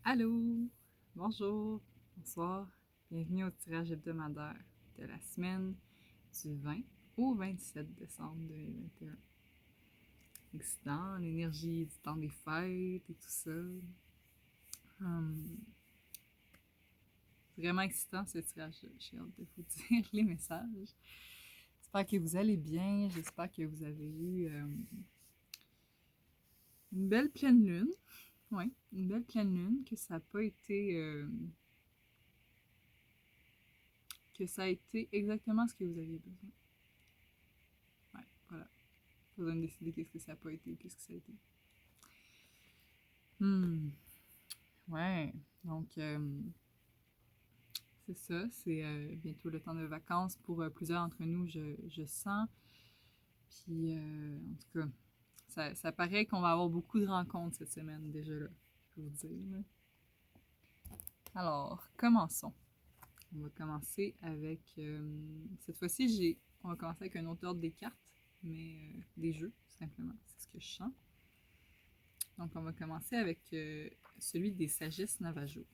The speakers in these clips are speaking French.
Allô, bonjour, bonsoir, bienvenue au tirage hebdomadaire de la semaine du 20 au 27 décembre 2021. Excitant, l'énergie du temps des fêtes et tout ça. Vraiment excitant ce tirage-là, j'ai hâte de vous dire les messages. J'espère que vous allez bien, j'espère que vous avez eu une belle pleine lune. Oui, une belle pleine lune, que ça n'a pas été... que ça a été exactement ce que vous aviez besoin. Ouais, voilà. Pas besoin de décider qu'est-ce que ça n'a pas été ou qu'est-ce que ça a été. Ouais, donc c'est ça, c'est bientôt le temps de vacances pour plusieurs d'entre nous, je sens. Puis en tout cas, ça paraît qu'on va avoir beaucoup de rencontres cette semaine déjà là, je peux vous dire. Là. Alors, commençons. On va commencer avec, cette fois-ci, on va commencer avec un autre ordre des cartes, mais des jeux, tout simplement, c'est ce que je sens. Donc, on va commencer avec celui des sagesses Navajo.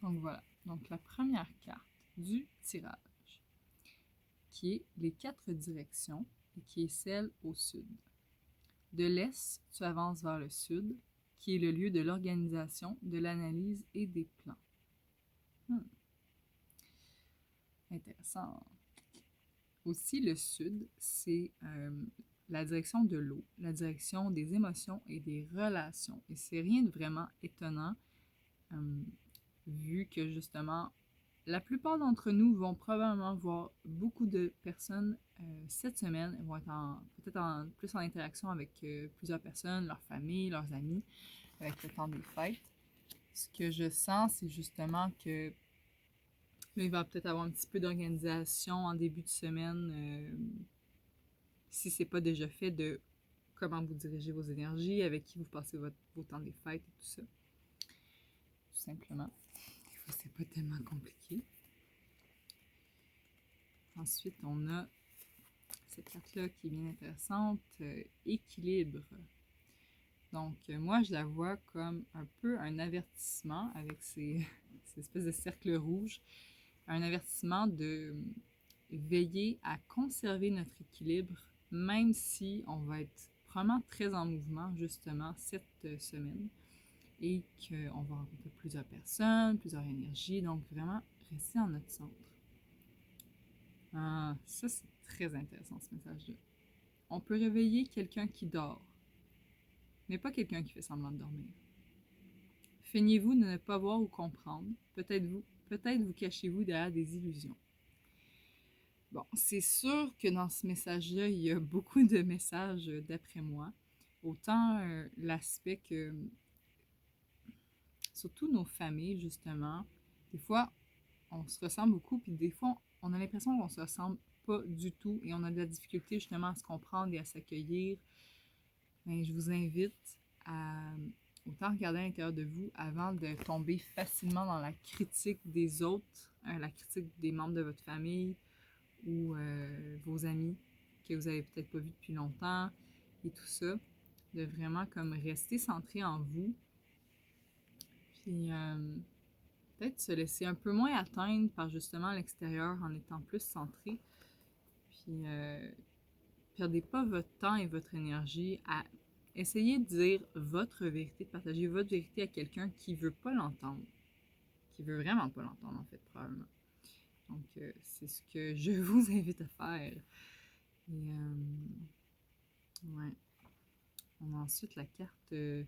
Donc voilà. Donc la première carte du tirage, qui est les 4 directions et qui est celle au sud. De l'est, tu avances vers le sud, qui est le lieu de l'organisation, de l'analyse et des plans. Intéressant. Aussi, le sud, c'est la direction de l'eau, la direction des émotions et des relations. Et c'est rien de vraiment étonnant, vu que justement, la plupart d'entre nous vont probablement voir beaucoup de personnes cette semaine, vont être peut-être plus en interaction avec plusieurs personnes, leur famille, leurs amis, avec le temps des fêtes. Ce que je sens, c'est justement que là, il va peut-être avoir un petit peu d'organisation en début de semaine, si c'est pas déjà fait, de comment vous dirigez vos énergies, avec qui vous passez vos temps des fêtes et tout ça. Tout simplement. Des fois, c'est pas tellement compliqué. Ensuite, on a cette carte-là qui est bien intéressante, équilibre. Donc, moi, je la vois comme un peu un avertissement avec ces espèces de cercles rouges. Un avertissement de veiller à conserver notre équilibre, même si on va être probablement très en mouvement, justement, cette semaine, et qu'on va rencontrer plusieurs personnes, plusieurs énergies, donc vraiment rester en notre centre. Ah, ça, c'est très intéressant, ce message-là. On peut réveiller quelqu'un qui dort, mais pas quelqu'un qui fait semblant de dormir. Feignez-vous de ne pas voir ou comprendre. Peut-être vous cachez-vous derrière des illusions. Bon, c'est sûr que dans ce message-là, il y a beaucoup de messages d'après moi. Autant l'aspect que, surtout nos familles, justement, des fois, on se ressemble beaucoup, puis des fois, on a l'impression qu'on se ressemble pas du tout et on a de la difficulté justement à se comprendre et à s'accueillir. Mais je vous invite à autant regarder à l'intérieur de vous avant de tomber facilement dans la critique des autres, la critique des membres de votre famille ou vos amis que vous avez peut-être pas vus depuis longtemps et tout ça. De vraiment comme rester centré en vous. Puis peut-être se laisser un peu moins atteindre par justement l'extérieur en étant plus centré. Puis perdez pas votre temps et votre énergie à essayer de dire votre vérité, de partager votre vérité à quelqu'un qui veut pas l'entendre. Qui veut vraiment pas l'entendre, en fait, probablement. Donc, c'est ce que je vous invite à faire. Et, ouais. On a ensuite la carte, la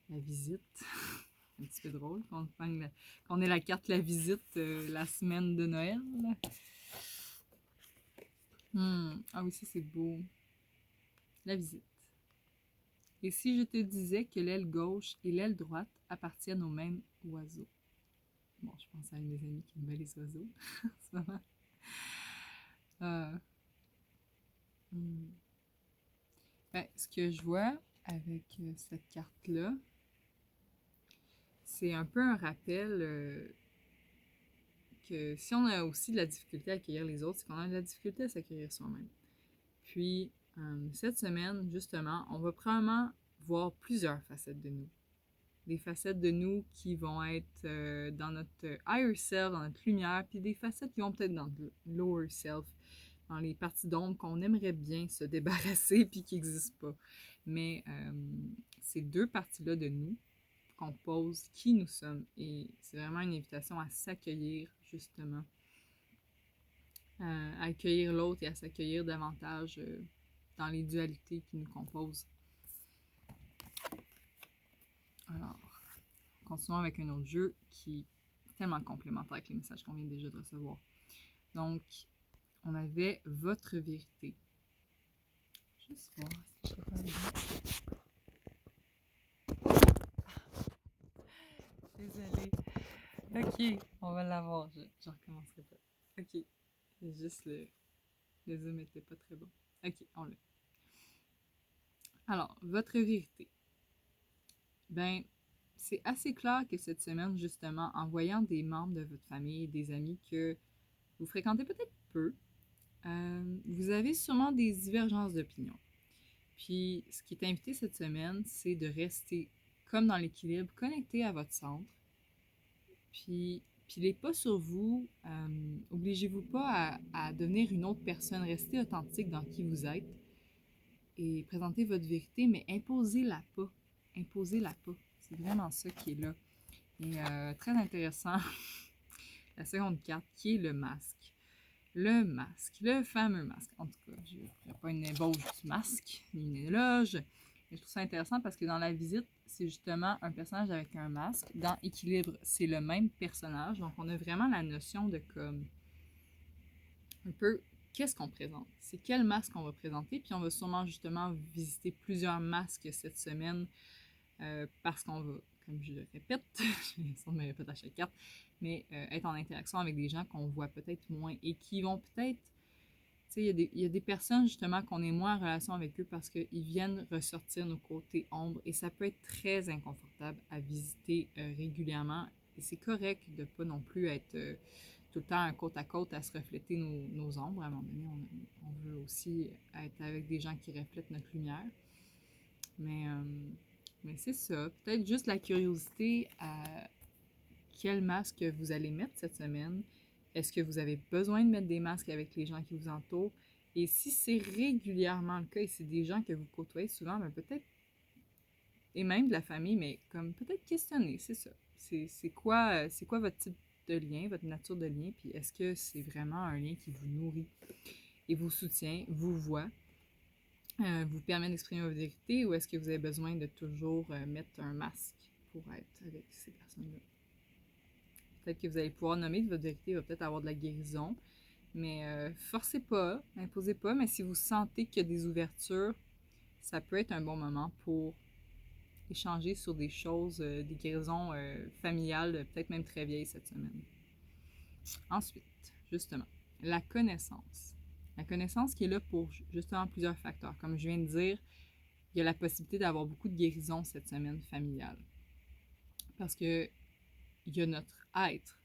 visite. Un petit peu drôle qu'on ait la carte la visite la semaine de Noël. Ah oui, ça c'est beau. La visite. Et si je te disais que l'aile gauche et l'aile droite appartiennent au même oiseau? Bon, je pense à une des amies qui aime bien les oiseaux en ce moment. Ben, ce que je vois avec cette carte-là, c'est un peu un rappel que si on a aussi de la difficulté à accueillir les autres, c'est qu'on a de la difficulté à s'accueillir soi-même. Puis, cette semaine, justement, on va probablement voir plusieurs facettes de nous. Des facettes de nous qui vont être dans notre higher self, dans notre lumière, puis des facettes qui vont peut-être dans le lower self, dans les parties d'ombre qu'on aimerait bien se débarrasser puis qui n'existent pas. Mais ces deux parties-là de nous composent qui nous sommes. Et c'est vraiment une invitation à s'accueillir, justement. À accueillir l'autre et à s'accueillir davantage dans les dualités qui nous composent. Alors, continuons avec un autre jeu qui est tellement complémentaire avec les messages qu'on vient déjà de recevoir. Donc, on avait votre vérité. Juste voir si je peux faire. Désolée. Ok, on va l'avoir. Je recommencerai pas. Ok. Juste le zoom était pas très bon. Ok, on l'a. Alors, votre vérité. Ben, c'est assez clair que cette semaine, justement, en voyant des membres de votre famille et des amis que vous fréquentez peut-être peu, vous avez sûrement des divergences d'opinion. Puis, ce qui est invité cette semaine, c'est de rester comme dans l'équilibre, connecté à votre centre. Puis pilez pas sur vous, obligez-vous pas à devenir une autre personne, restez authentique dans qui vous êtes et présentez votre vérité, mais imposez-la pas. Imposez-la pas. C'est vraiment ça qui est là. Et très intéressant, la seconde carte qui est le masque. Le masque, le fameux masque. En tout cas, je ne ferai pas une ébauche du masque, ni une éloge. Mais je trouve ça intéressant parce que dans la visite, c'est justement un personnage avec un masque. Dans Équilibre, c'est le même personnage. Donc, on a vraiment la notion de comme un peu qu'est-ce qu'on présente. C'est quel masque on va présenter. Puis on va sûrement justement visiter plusieurs masques cette semaine parce qu'on va, comme je le répète, je me répète à chaque carte, mais être en interaction avec des gens qu'on voit peut-être moins et qui vont peut-être, tu sais, il y a des personnes justement qu'on est moins en relation avec eux parce qu'ils viennent ressortir nos côtés ombres et ça peut être très inconfortable à visiter régulièrement et c'est correct de pas non plus être tout le temps un côte à côte à se refléter nos ombres. À un moment donné, on veut aussi être avec des gens qui reflètent notre lumière. Mais c'est ça. Peut-être juste la curiosité à quel masque vous allez mettre cette semaine. Est-ce que vous avez besoin de mettre des masques avec les gens qui vous entourent? Et si c'est régulièrement le cas et c'est des gens que vous côtoyez souvent, ben peut-être, et même de la famille, mais comme peut-être questionner, c'est ça. C'est quoi votre type de lien, votre nature de lien, puis est-ce que c'est vraiment un lien qui vous nourrit et vous soutient, vous voit, vous permet d'exprimer votre vérité ou est-ce que vous avez besoin de toujours mettre un masque pour être avec ces personnes-là? Peut-être que vous allez pouvoir nommer que votre vérité va peut-être avoir de la guérison, mais forcez pas, imposez pas, mais si vous sentez qu'il y a des ouvertures, ça peut être un bon moment pour échanger sur des choses, des guérisons familiales, peut-être même très vieilles cette semaine. Ensuite, justement, la connaissance. La connaissance qui est là pour justement plusieurs facteurs. Comme je viens de dire, il y a la possibilité d'avoir beaucoup de guérisons cette semaine familiale. Parce que il y a notre être,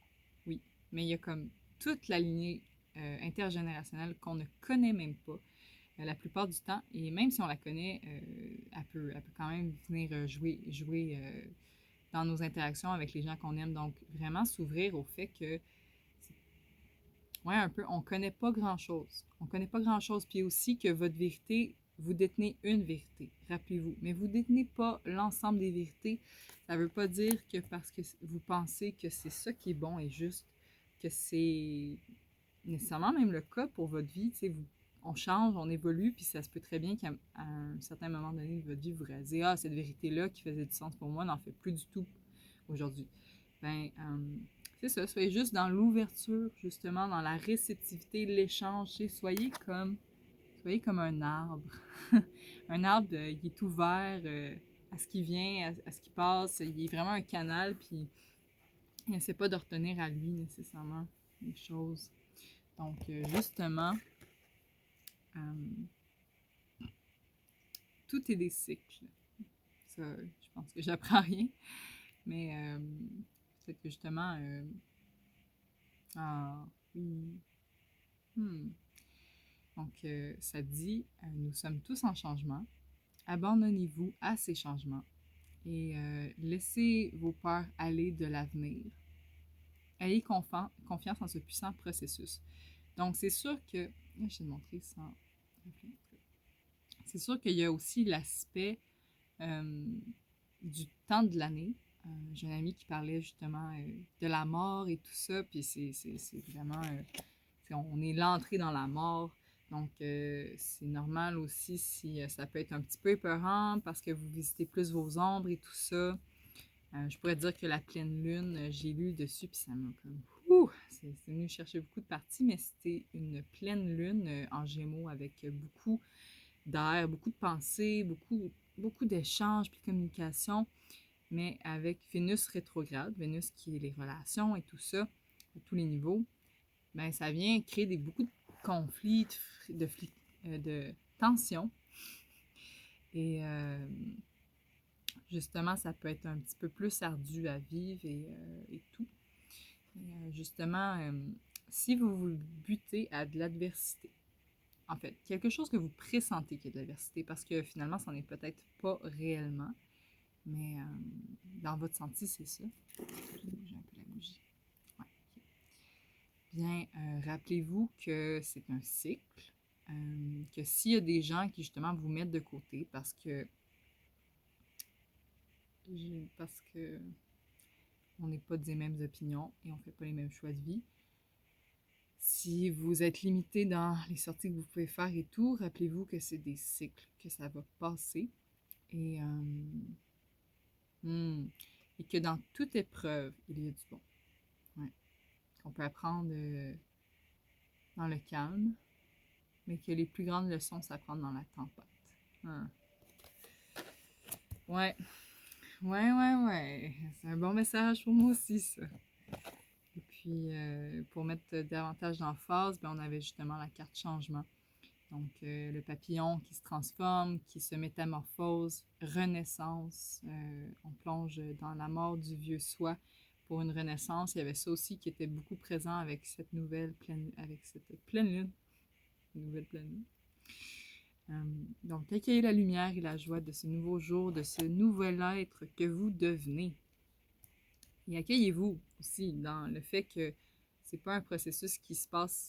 oui, mais il y a comme toute la lignée intergénérationnelle qu'on ne connaît même pas la plupart du temps. Et même si on la connaît, elle peut quand même venir jouer dans nos interactions avec les gens qu'on aime. Donc, vraiment s'ouvrir au fait que, ouais, un peu, on connaît pas grand-chose. On connaît pas grand-chose. Puis aussi que votre vérité, vous détenez une vérité, rappelez-vous. Mais vous détenez pas l'ensemble des vérités. Ça veut pas dire que parce que vous pensez que c'est ça qui est bon et juste, que c'est nécessairement même le cas pour votre vie. Tu sais, on change, on évolue, puis ça se peut très bien qu'à un certain moment donné de votre vie, vous réalisez « Ah, cette vérité-là qui faisait du sens pour moi n'en fait plus du tout aujourd'hui. » Ben, c'est ça, soyez juste dans l'ouverture, justement, dans la réceptivité, l'échange. Soyez comme un arbre. Un arbre, il est ouvert à ce qui vient, à ce qui passe. Il est vraiment un canal, puis il n'essaie pas de retenir à lui nécessairement les choses. Donc, justement, tout est des cycles. Ça, je pense que j'apprends rien. Mais peut-être que justement, ah, oui. Donc, ça dit, nous sommes tous en changement. abandonnez-vous à ces changements et laissez vos peurs aller de l'avenir. Ayez confiance en ce puissant processus. Donc, c'est sûr que... Je vais te montrer sans... C'est sûr qu'il y a aussi l'aspect du temps de l'année. J'ai un ami qui parlait justement de la mort et tout ça, puis c'est vraiment... on est l'entrée dans la mort, donc c'est normal aussi si ça peut être un petit peu épeurant parce que vous visitez plus vos ombres et tout ça. Je pourrais dire que la pleine lune, j'ai lu dessus, puis ça m'a comme... c'est venu chercher beaucoup de parties, mais c'était une pleine lune en Gémeaux avec beaucoup d'air, beaucoup de pensées, beaucoup d'échanges puis de communication, mais avec Vénus rétrograde, Vénus qui est les relations et tout ça, à tous les niveaux, ben ça vient créer beaucoup de conflits, de tensions. Et justement, ça peut être un petit peu plus ardu à vivre et tout. Et justement, si vous vous butez à de l'adversité, en fait, quelque chose que vous pressentez qu'il y a de l'adversité, parce que finalement, ça n'en est peut-être pas réellement, mais dans votre senti, c'est ça. Je vais bouger un peu la bougie. Ouais, okay. Bien, rappelez-vous que c'est un cycle, que s'il y a des gens qui justement vous mettent de côté parce que on n'est pas des mêmes opinions et on ne fait pas les mêmes choix de vie. Si vous êtes limité dans les sorties que vous pouvez faire et tout, rappelez-vous que c'est des cycles, que ça va passer et que dans toute épreuve, il y a du bon. Ouais. Qu'on peut apprendre dans le calme, mais que les plus grandes leçons s'apprennent dans la tempête. Ouais. Ouais. C'est un bon message pour moi aussi, ça. Et puis, pour mettre davantage d'emphase, ben, on avait justement la carte changement. Donc, le papillon qui se transforme, qui se métamorphose, renaissance. On plonge dans la mort du vieux soi pour une renaissance. Il y avait ça aussi qui était beaucoup présent avec cette pleine lune. Nouvelle pleine lune. Donc, accueillez la lumière et la joie de ce nouveau jour, de ce nouvel être que vous devenez. Et accueillez-vous aussi dans le fait que c'est pas un processus qui se passe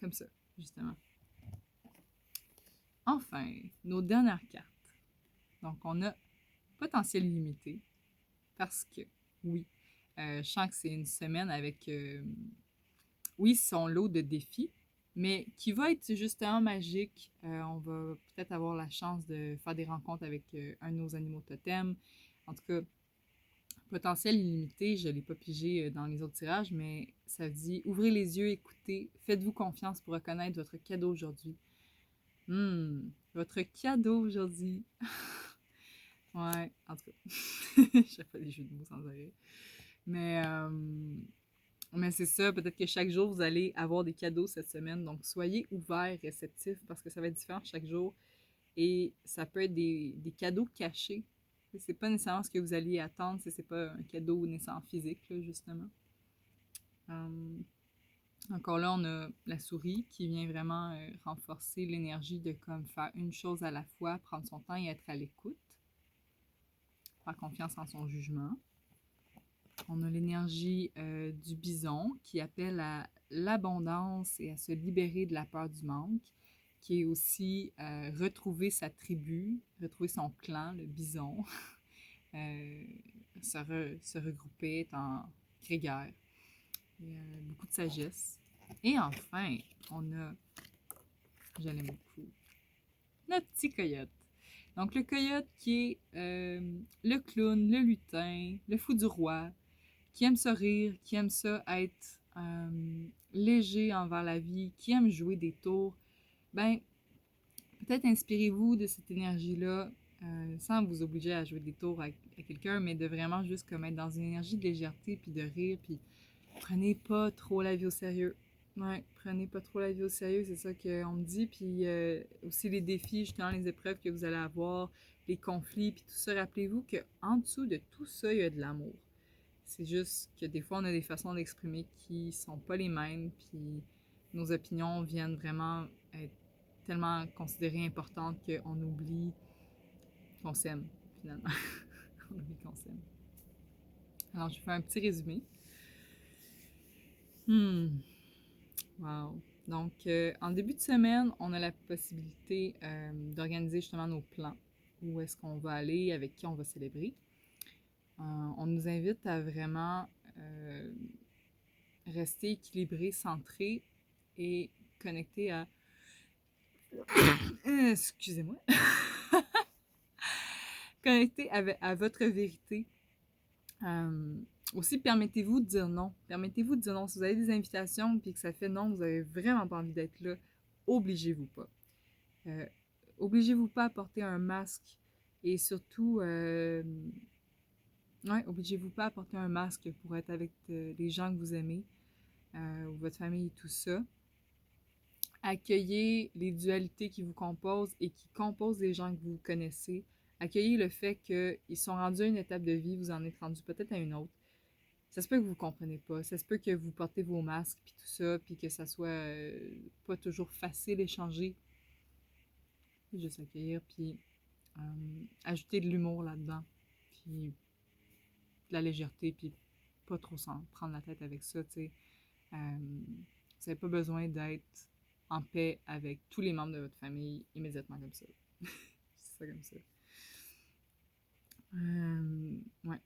comme ça, justement. Enfin, nos dernières cartes. Donc, on a potentiel illimité parce que, oui, je sens que c'est une semaine avec, oui, son lot de défis, mais qui va être justement magique. On va peut-être avoir la chance de faire des rencontres avec un de nos animaux totems. En tout cas, potentiel illimité, je ne l'ai pas pigé dans les autres tirages, mais ça dit ouvrez les yeux, écoutez, faites-vous confiance pour reconnaître votre cadeau aujourd'hui. Votre cadeau aujourd'hui. Ouais, en tout cas, je fais pas des jeux de mots sans arrêt. Mais c'est ça, peut-être que chaque jour, vous allez avoir des cadeaux cette semaine. Donc, soyez ouverts, réceptifs, parce que ça va être différent chaque jour. Et ça peut être des cadeaux cachés. C'est pas nécessairement ce que vous alliez attendre si c'est pas un cadeau naissant physique, là, justement. Encore là, on a la souris qui vient vraiment renforcer l'énergie de comme faire une chose à la fois, prendre son temps et être à l'écoute. Faire confiance en son jugement. On a l'énergie du bison qui appelle à l'abondance et à se libérer de la peur du manque, qui est aussi retrouver sa tribu, retrouver son clan, le bison, se regrouper, être en grégaire. Beaucoup de sagesse. Et enfin, on a, j'aime beaucoup, notre petit coyote. Donc le coyote qui est le clown, le lutin, le fou du roi, qui aime ça rire, qui aime ça être léger envers la vie, qui aime jouer des tours, ben peut-être inspirez-vous de cette énergie-là sans vous obliger à jouer des tours à quelqu'un, mais de vraiment juste comme être dans une énergie de légèreté, puis de rire, puis prenez pas trop la vie au sérieux. Ouais, prenez pas trop la vie au sérieux, c'est ça qu'on me dit. Puis aussi les défis, justement, les épreuves que vous allez avoir, les conflits, puis tout ça. Rappelez-vous qu'en dessous de tout ça, il y a de l'amour. C'est juste que des fois, on a des façons d'exprimer qui sont pas les mêmes, puis nos opinions viennent vraiment être tellement considérées importantes qu'on oublie qu'on s'aime, finalement. On a envie qu'on s'aime. Alors, je vais faire un petit résumé. Wow. Donc, en début de semaine, on a la possibilité d'organiser justement nos plans. Où est-ce qu'on va aller, avec qui on va célébrer. On nous invite à vraiment rester équilibré, centré et connecté à... excusez-moi. Connecté à votre vérité. Aussi, permettez-vous de dire non. Permettez-vous de dire non. Si vous avez des invitations et que ça fait non, vous n'avez vraiment pas envie d'être là, obligez-vous pas. Obligez-vous pas à porter un masque et surtout, obligez-vous pas à porter un masque pour être avec les gens que vous aimez, ou votre famille et tout ça. Accueillez les dualités qui vous composent et qui composent les gens que vous connaissez. Accueillez le fait qu'ils sont rendus à une étape de vie, vous en êtes rendu peut-être à une autre. Ça se peut que vous ne comprenez pas, ça se peut que vous portez vos masques puis tout ça, puis que ça soit pas toujours facile d'échanger. Juste accueillir, puis ajouter de l'humour là-dedans, puis de la légèreté, puis pas trop s'en prendre la tête avec ça, tu sais. Vous n'avez pas besoin d'être en paix avec tous les membres de votre famille immédiatement comme ça. C'est ça comme ça. Ouais.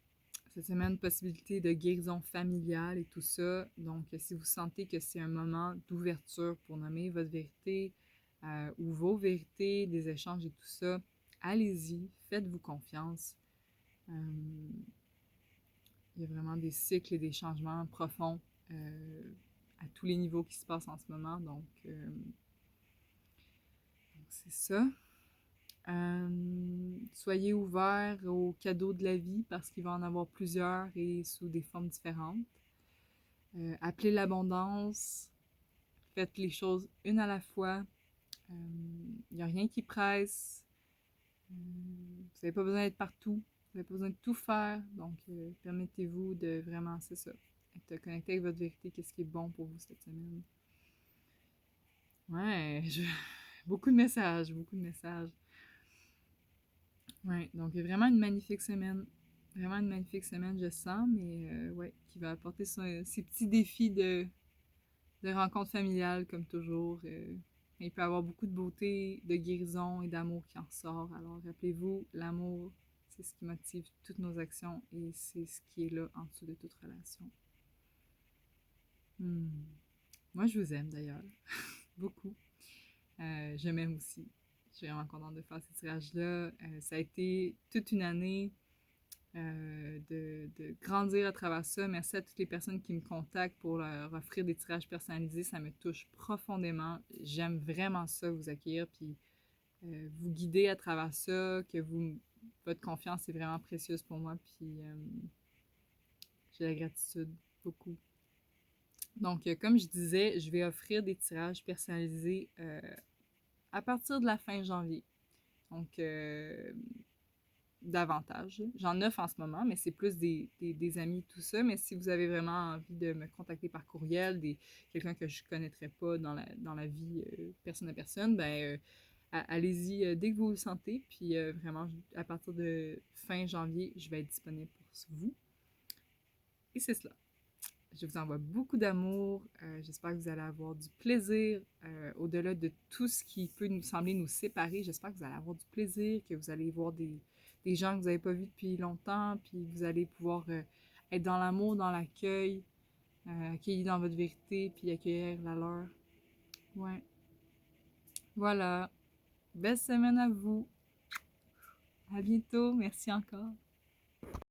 Cette semaine, possibilité de guérison familiale et tout ça. Donc, si vous sentez que c'est un moment d'ouverture pour nommer votre vérité ou vos vérités, des échanges et tout ça, allez-y, faites-vous confiance. Il y a vraiment des cycles et des changements profonds à tous les niveaux qui se passent en ce moment. Donc c'est ça. Soyez ouverts aux cadeaux de la vie parce qu'il va en avoir plusieurs et sous des formes différentes. Appelez l'abondance. Faites les choses une à la fois. Il n'y a rien qui presse. Vous n'avez pas besoin d'être partout. Vous n'avez pas besoin de tout faire. Donc, permettez-vous de vraiment, c'est ça, être connecté avec votre vérité. Qu'est-ce qui est bon pour vous cette semaine? Ouais, beaucoup de messages, beaucoup de messages. Ouais, donc vraiment une magnifique semaine. Vraiment une magnifique semaine, je sens, mais ouais, qui va apporter ses petits défis de rencontres familiales, comme toujours. Il peut y avoir beaucoup de beauté, de guérison et d'amour qui en sort. Alors, rappelez-vous, l'amour, c'est ce qui motive toutes nos actions et c'est ce qui est là en dessous de toute relation. Moi, je vous aime d'ailleurs, beaucoup. Je m'aime aussi. Je suis vraiment contente de faire ces tirages-là. Ça a été toute une année de grandir à travers ça. Merci à toutes les personnes qui me contactent pour leur offrir des tirages personnalisés. Ça me touche profondément. J'aime vraiment ça, vous accueillir, puis vous guider à travers ça, que votre confiance est vraiment précieuse pour moi, puis j'ai la gratitude beaucoup. Donc, comme je disais, je vais offrir des tirages personnalisés à partir de la fin janvier. Donc, davantage. J'en offre en ce moment, mais c'est plus des amis, tout ça. Mais si vous avez vraiment envie de me contacter par courriel, quelqu'un que je ne connaîtrais pas dans la vie personne à personne, ben allez-y dès que vous le sentez. Puis vraiment, à partir de fin janvier, je vais être disponible pour vous. Et c'est cela. Je vous envoie beaucoup d'amour. J'espère que vous allez avoir du plaisir au-delà de tout ce qui peut nous sembler nous séparer. J'espère que vous allez avoir du plaisir, que vous allez voir des gens que vous n'avez pas vus depuis longtemps, puis que vous allez pouvoir être dans l'amour, dans l'accueil, accueillir dans votre vérité, puis accueillir la leur. Ouais. Voilà. Belle semaine à vous. À bientôt. Merci encore.